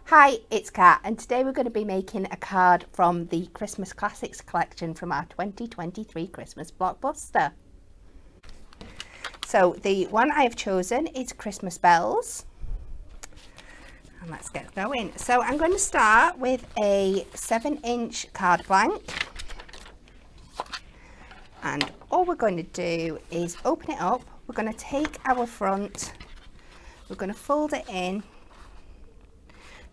Hi, it's Kat, and today we're going to be making a card from the Christmas Classics collection from our 2023 Christmas Blockbuster. So the one I have chosen is Christmas Bells. And let's get going. So I'm going to start with a 7-inch card blank. And all we're going to do is open it up. We're going to take our front, we're going to fold it in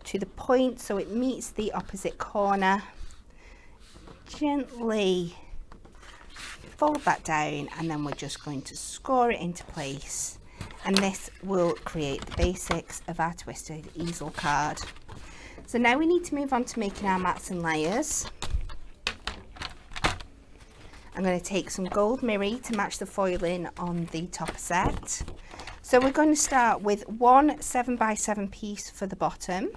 to the point so it meets the opposite corner. Gently fold that down, and then we're just going to score it into place, and this will create the basics of our twisted easel card. So now we need to move on to making our mats and layers. I'm going to take some gold mirri to match the foiling on the top set. So we're going to start with one 7x7 piece for the bottom.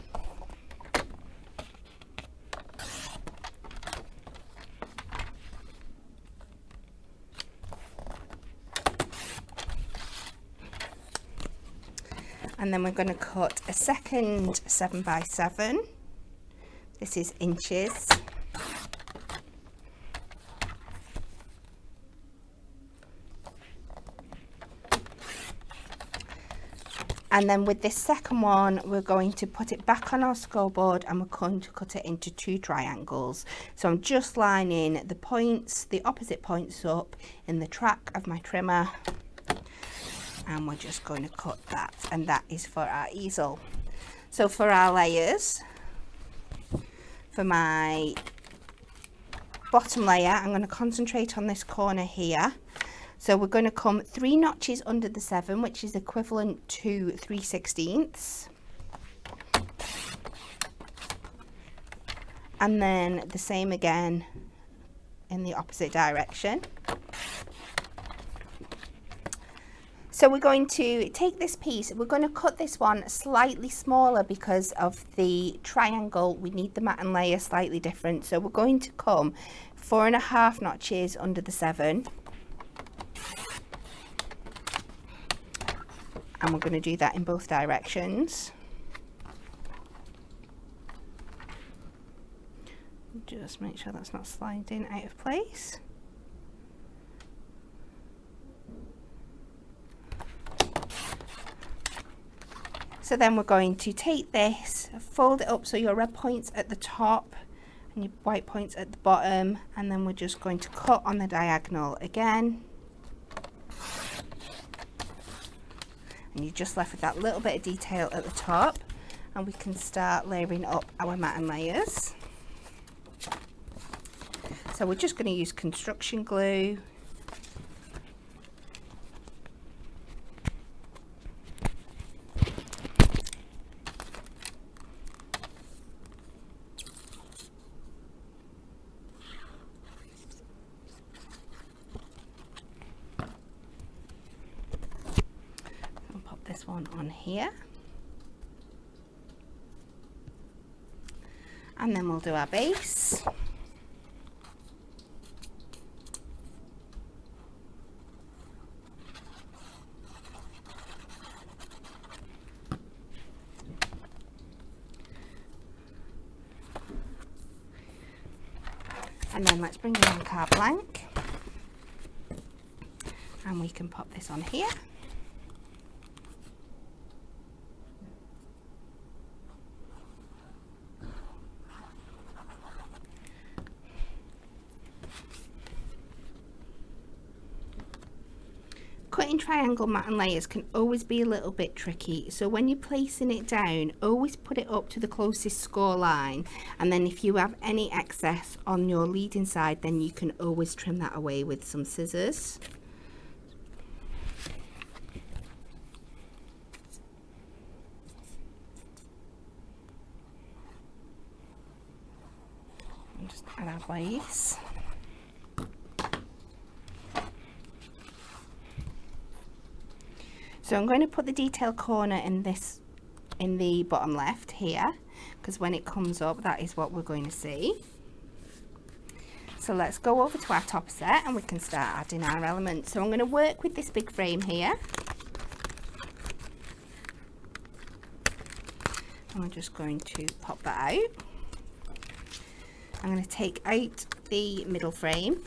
And then we're going to cut a second 7x7. This is inches. And then with this second one, we're going to put it back on our scoreboard and we're going to cut it into 2 triangles. So I'm just lining the points, the opposite points up in the track of my trimmer. And we're just going to cut that, and that is for our easel. So for our layers, for my bottom layer, I'm going to concentrate on this corner here. So we're going to come 3 notches under the 7, which is equivalent to 3/16. And then the same again in the opposite direction. So we're going to take this piece, we're going to cut this one slightly smaller because of the triangle. We need the mat and layer slightly different. So we're going to come 4.5 notches under the 7. And we're going to do that in both directions. Just make sure that's not sliding out of place. So then we're going to take this, fold it up so your red point's at the top and your white point's at the bottom, and then we're just going to cut on the diagonal again. And you're just left with that little bit of detail at the top, and we can start layering up our mat and layers. So we're just going to use construction glue. This one on here, and then we'll do our base. And then let's bring in the card blank, and we can pop this on here. Cutting triangle mat and layers can always be a little bit tricky, so when you're placing it down, always put it up to the closest score line, and then if you have any excess on your leading side, then you can always trim that away with some scissors. And just add our base. So I'm going to put the detail corner in the bottom left here, because when it comes up, that is what we're going to see. So let's go over to our top set and we can start adding our elements. So I'm going to work with this big frame here. I'm just going to pop that out. I'm going to take out the middle frame.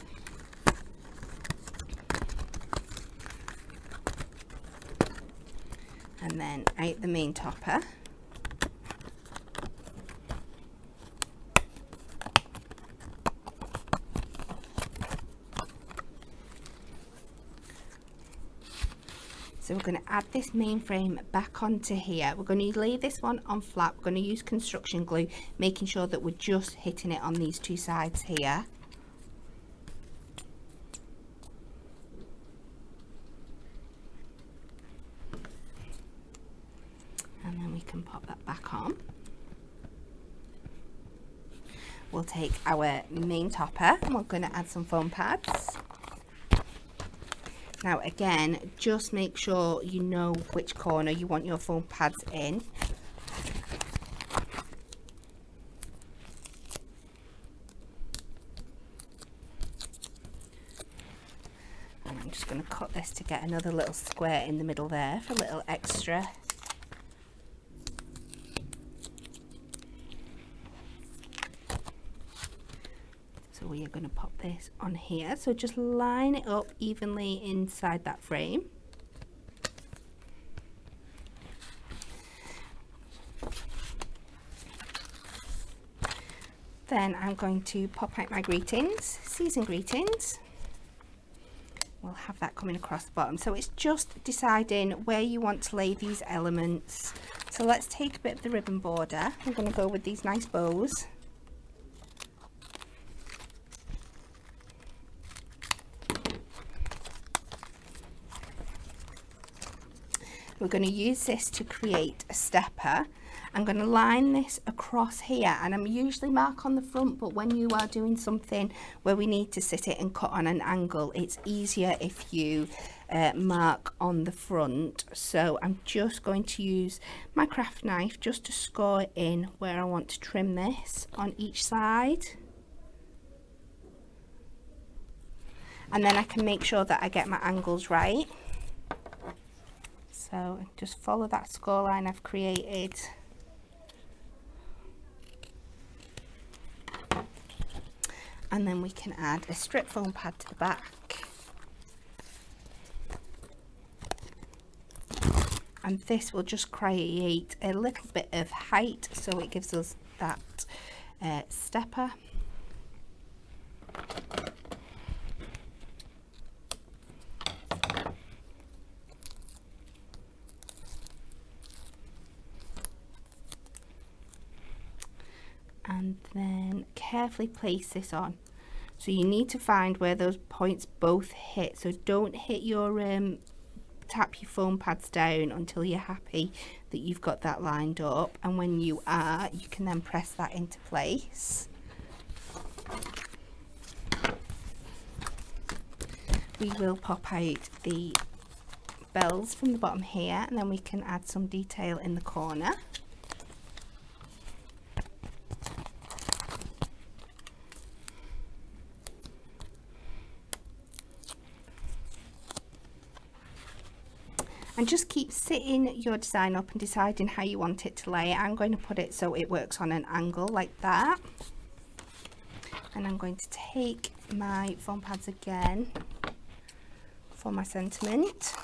And then out the main topper. So we're going to add this main frame back onto here. We're going to lay this one on flat. We're going to use construction glue, making sure that we're just hitting it on these two sides here. And then we can pop that back on. We'll take our main topper and we're going to add some foam pads. Now again, just make sure you know which corner you want your foam pads in. And I'm just going to cut this to get another little square in the middle there for a little extra. So we are going to pop this on here. So just line it up evenly inside that frame. Then I'm going to pop out my greetings, season greetings. We'll have that coming across the bottom. So it's just deciding where you want to lay these elements. So let's take a bit of the ribbon border. I'm going to go with these nice bows. We're going to use this to create a stepper. I'm going to line this across here, and I'm usually mark on the front, but when you are doing something where we need to sit it and cut on an angle, it's easier if you mark on the front. So I'm just going to use my craft knife just to score in where I want to trim this on each side. And then I can make sure that I get my angles right. So just follow that score line I've created. And then we can add a strip foam pad to the back. And this will just create a little bit of height, so it gives us that stepper. And then carefully place this on. So you need to find where those points both hit. So don't hit your tap your foam pads down until you're happy that you've got that lined up. And when you are, you can then press that into place. We will pop out the bells from the bottom here, and then we can add some detail in the corner. And just keep sitting your design up and deciding how you want it to lay. I'm going to put it so it works on an angle like that. And I'm going to take my foam pads again for my sentiment.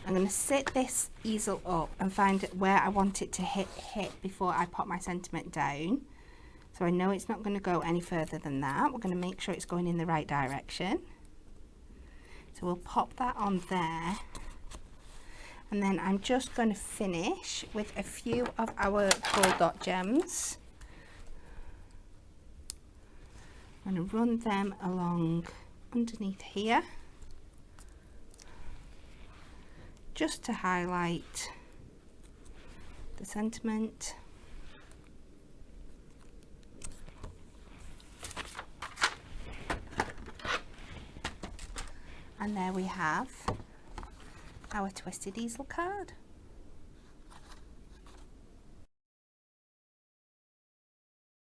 I'm going to sit this easel up and find where I want it to hit before I pop my sentiment down. So I know it's not going to go any further than that. We're going to make sure it's going in the right direction. So we'll pop that on there. And then I'm just going to finish with a few of our gold dot gems. I'm going to run them along underneath here, just to highlight the sentiment. And there we have our twisted easel card.